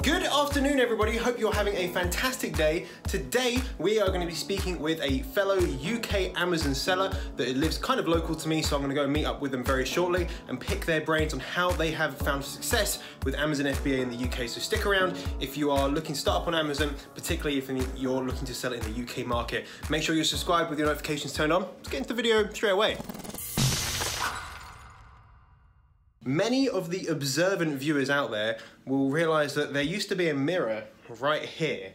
Good afternoon, everybody. Hope you're having a fantastic day. Today, we are going to be speaking with a fellow UK Amazon seller that lives kind of local to me, so I'm going to go and meet up with them very shortly and pick their brains on how they have found success with Amazon FBA in the UK. So stick around if you are looking to start up on Amazon, particularly if you're looking to sell it in the UK market. Make sure you're subscribed with your notifications turned on. Let's get into the video straight away. Many of the observant viewers out there will realise that there used to be a mirror right here,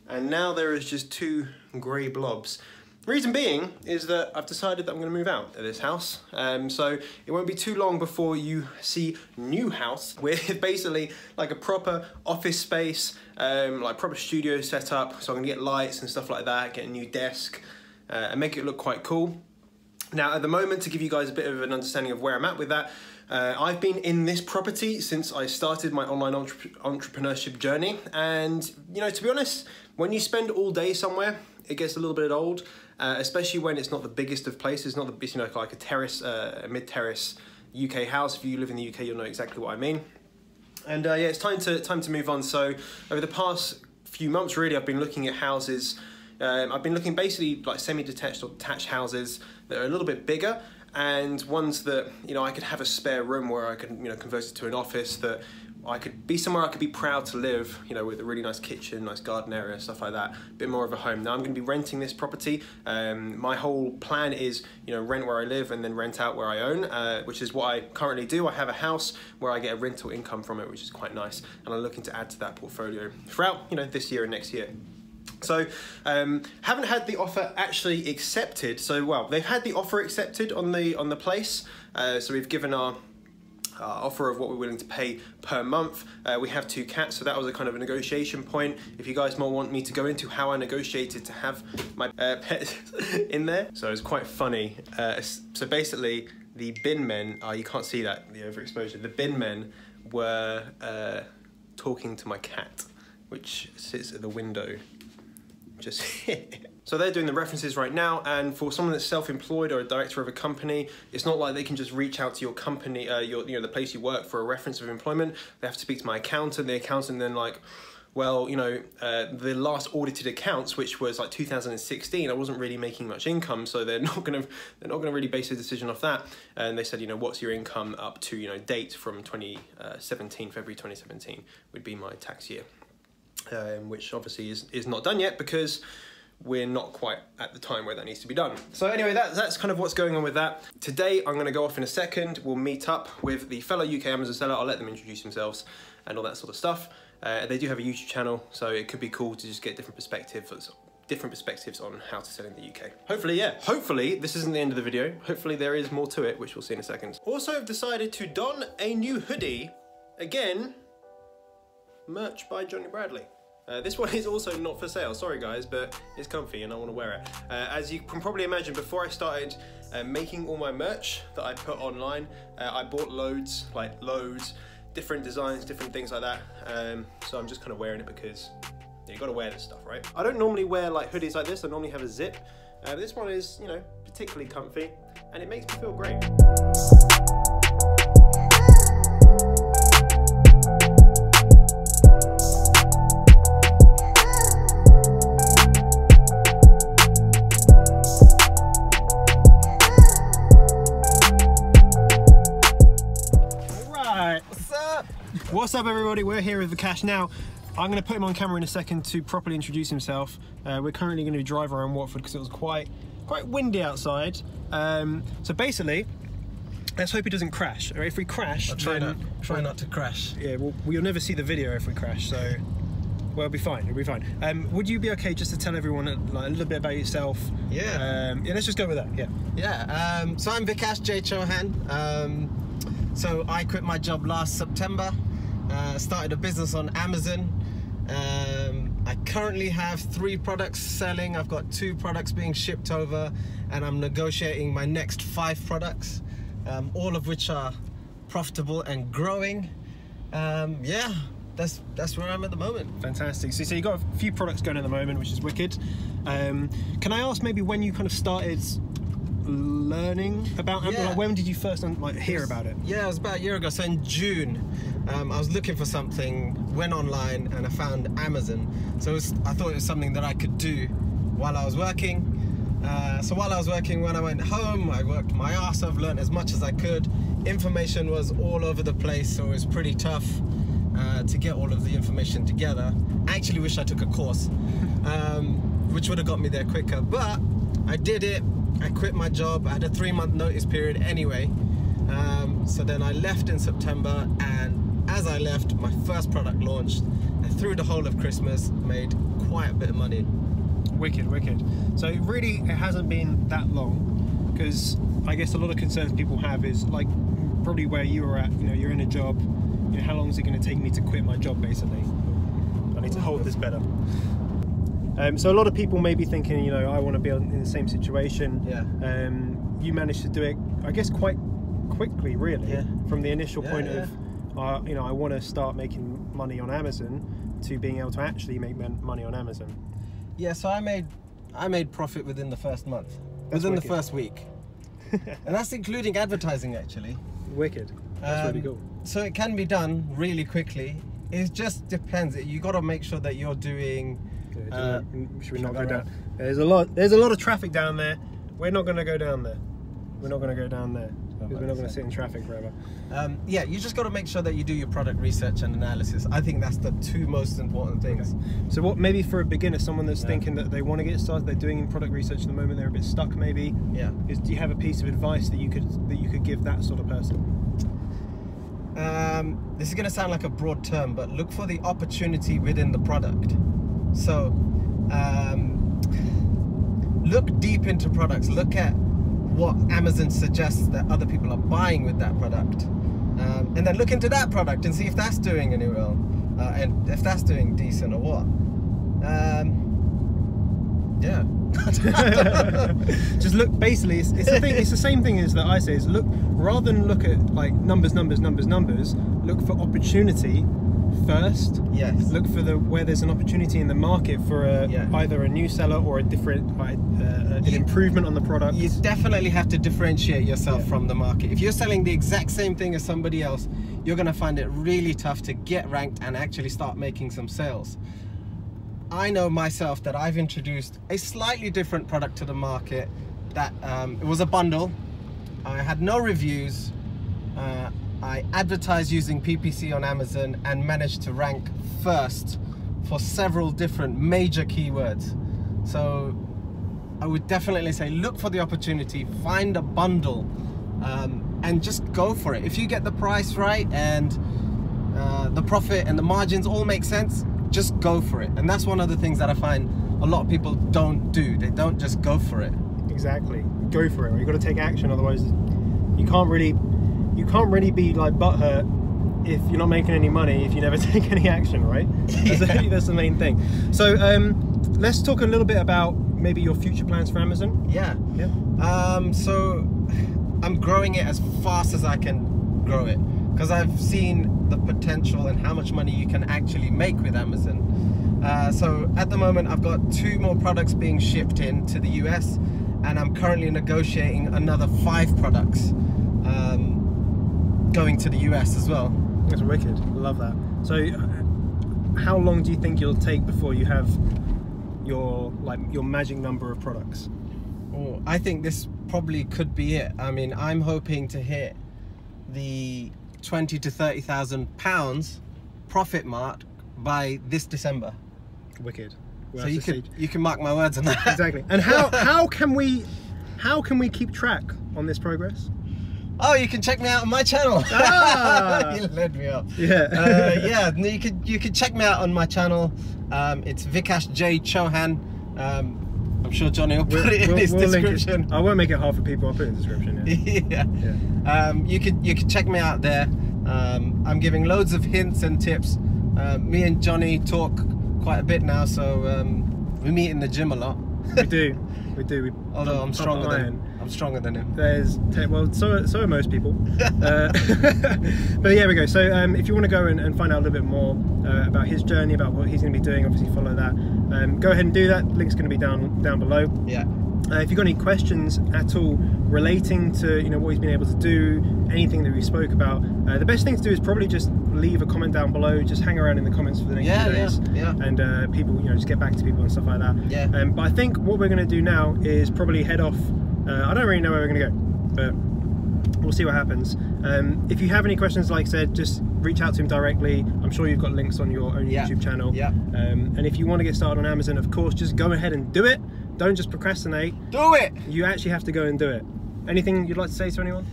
and now there is just two grey blobs. Reason being is that I've decided that I'm going to move out of this house, so it won't be too long before you see new house with basically like a proper office space, like proper studio set up. So I'm going to get lights and stuff like that, get a new desk, and make it look quite cool. Now, at the moment, to give you guys a bit of an understanding of where I'm at with that, I've been in this property since I started my online entrepreneurship journey, and you know, to be honest, when you spend all day somewhere, it gets a little bit old, especially when it's not the biggest of places, not the, you know, like a terrace, a mid-terrace UK house. If you live in the UK, you'll know exactly what I mean. And yeah, it's time to move on. So over the past few months, really, I've been looking at houses. I've been looking basically like semi-detached or detached houses that are a little bit bigger, and ones that, you know, I could have a spare room where I could, you know, convert it to an office, that I could be somewhere I could be proud to live, you know, with a really nice kitchen, nice garden area, stuff like that, a bit more of a home. Now I'm going to be renting this property. My whole plan is, you know, rent where I live and then rent out where I own, which is what I currently do. I have a house where I get a rental income from it, which is quite nice, and I'm looking to add to that portfolio throughout, you know, this year and next year. So, haven't had the offer actually accepted. So, well, they've had the offer accepted on the place. So we've given our offer of what we're willing to pay per month. We have 2 cats, so that was a kind of a negotiation point. If you guys more want me to go into how I negotiated to have my pets in there. So it's quite funny. So basically, the bin men, you can't see that, the overexposure. The bin men were talking to my cat, which sits at the window just here. So they're doing the references right now, and for someone that's self-employed or a director of a company, it's not like they can just reach out to your company, you know, the place you work for a reference of employment. They have to speak to my accountant. The accountant then like, well, you know, the last audited accounts, which was like 2016, I wasn't really making much income, so they're not gonna really base a decision off that. And they said, you know, what's your income up to, you know, date from 2017, February 2017 would be my tax year. Which obviously is not done yet because we're not quite at the time where that needs to be done. So anyway, that's kind of what's going on with that. Today, I'm going to go off in a second. We'll meet up with the fellow UK Amazon seller. I'll let them introduce themselves and all that sort of stuff. They do have a YouTube channel, so it could be cool to just get different perspectives on how to sell in the UK. Hopefully, yeah. Hopefully, this isn't the end of the video. Hopefully, there is more to it, which we'll see in a second. Also, I've decided to don a new hoodie. Again, merch by Jonny Bradley. This one is also not for sale, sorry guys, but it's comfy and I want to wear it. As you can probably imagine, before I started making all my merch that I put online, I bought loads, different designs, different things like that. So I'm just kind of wearing it because you got to wear this stuff, right? I don't normally wear like hoodies like this. I normally have a zip. This one is, you know, particularly comfy, and it makes me feel great. What's up everybody, we're here with Vikash now. I'm going to put him on camera in a second to properly introduce himself. We're currently going to drive around Watford because it was quite windy outside. So basically, let's hope he doesn't crash. Or if we crash, I'll try not to crash. Yeah, well, you'll never see the video if we crash, so well, it'll be fine, it'll be fine. Would you be okay just to tell everyone like, a little bit about yourself? Yeah. Yeah, let's just go with that, yeah. Yeah, so I'm Vikash J. Chauhan. So I quit my job last September. Started a business on Amazon. I currently have 3 products selling. I've got 2 products being shipped over, and I'm negotiating my next 5 products, all of which are profitable and growing. Yeah, that's where I'm at the moment. Fantastic. So you've got a few products going at the moment, which is wicked. Can I ask maybe when you kind of started learning about Amazon? Yeah. Like, when did you first hear about it? Yeah, it was about a year ago. So in June, I was looking for something, went online, and I found Amazon. So I thought it was something that I could do while I was working. So while I was working, when I went home, I worked my ass off, learned as much as I could. Information was all over the place, so it was pretty tough to get all of the information together. I actually wish I took a course, which would have got me there quicker, but I did it. I quit my job. I had a 3-month notice period anyway. So then I left in September, and as I left, my first product launched, and through the whole of Christmas, made quite a bit of money. Wicked, wicked. So really, it hasn't been that long, because I guess a lot of concerns people have is like probably where you were at. You know, you're in a job. You know, how long is it going to take me to quit my job? Basically, I need to hold this better. So a lot of people may be thinking, you know, I want to be in the same situation. Yeah. You managed to do it, I guess, quite quickly, really. Yeah. From the initial point yeah. of, you know, I want to start making money on Amazon, to being able to actually make money on Amazon. Yeah, so I made profit within the first month, within the first week, and that's including advertising actually. Wicked. That's really cool. So it can be done really quickly. It just depends. You got to make sure that you're doing. Should we not go down? There's a lot of traffic down there. We're not going to go down there. We're not going to go down there, because we're not going to sit in traffic forever. Yeah, you just got to make sure that you do your product research and analysis. I think that's the two most important things. Okay. So what, maybe for a beginner, someone that's thinking that they want to get started, they're doing product research at the moment, they're a bit stuck maybe. Yeah. Do you have a piece of advice that you could give that sort of person? This is going to sound like a broad term, but look for the opportunity within the product. So look deep into products. Look at what Amazon suggests that other people are buying with that product, and then look into that product and see if that's doing any well, and if that's doing decent or what. Yeah. Just look. Basically, it's the thing. It's the same thing as that I say. Is look, rather than look at like numbers. Look for opportunity first. Yes. Look for where there's an opportunity in the market for either a new seller or a different an improvement on the product. You definitely have to differentiate yourself from the market. If you're selling the exact same thing as somebody else, you're going to find it really tough to get ranked and actually start making some sales. I know myself that I've introduced a slightly different product to the market. That it was a bundle. I had no reviews. I advertised using PPC on Amazon and managed to rank first for several different major keywords. So I would definitely say look for the opportunity, find a bundle, and just go for it. If you get the price right and the profit and the margins all make sense, just go for it. And that's one of the things that I find a lot of people don't do. They don't just go for it. Exactly. Go for it. You've got to take action, otherwise you can't really be like butthurt if you're not making any money if you never take any action, right? That's the main thing. So let's talk a little bit about maybe your future plans for Amazon. Yeah. So I'm growing it as fast as I can grow it, because I've seen the potential and how much money you can actually make with Amazon. So at the moment I've got 2 more products being shipped into the US, and I'm currently negotiating another 5 products going to the US as well. That's wicked. Love that. So how long do you think you'll take before you have your magic number of products? Oh, I think this probably could be it. I mean, I'm hoping to hit the 20 to 30,000 pounds profit mark by this December. Wicked. So you can mark my words on that. Exactly. And how can we keep track on this progress? Oh, you can check me out on my channel. Ah. You led me up. Yeah. Yeah. You can check me out on my channel. It's Vikash J Chauhan. I'm sure Johnny will put it in his description. I won't make it hard for people. I'll put it in the description. Yeah. You can check me out there. I'm giving loads of hints and tips. Me and Johnny talk quite a bit now, so we meet in the gym a lot. We do. Although I'm stronger than him. Well, so are most people. But yeah, we go. So if you want to go and find out a little bit more about his journey, about what he's going to be doing, obviously follow that. Go ahead and do that. Link's going to be down below. Yeah. If you've got any questions at all relating to what he's been able to do, anything that we spoke about, the best thing to do is probably just leave a comment down below. Just hang around in the comments for the next few days, and people, just get back to people and stuff like that. Yeah. But I think what we're going to do now is probably head off. I don't really know where we're going to go, but we'll see what happens. If you have any questions, like I said, just reach out to him directly. I'm sure you've got links on your own YouTube channel. Yeah. And if you want to get started on Amazon, of course, just go ahead and do it. Don't just procrastinate. Do it! You actually have to go and do it. Anything you'd like to say to anyone?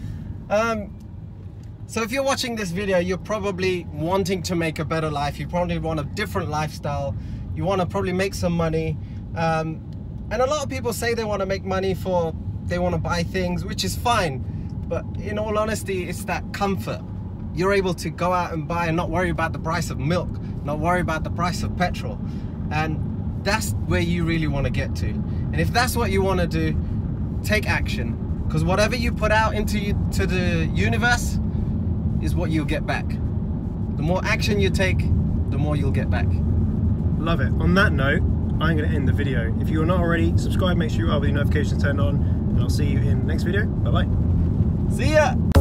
So if you're watching this video, you're probably wanting to make a better life. You probably want a different lifestyle. You want to probably make some money. And a lot of people say they want to make money they want to buy things, which is fine. But in all honesty, it's that comfort. You're able to go out and buy and not worry about the price of milk, not worry about the price of petrol. And that's where you really want to get to. And if that's what you want to do, take action. Because whatever you put out into the universe is what you'll get back. The more action you take, the more you'll get back. Love it. On that note, I'm going to end the video. If you're not already, subscribe, make sure you are with your notifications turned on, and I'll see you in the next video. Bye-bye. See ya!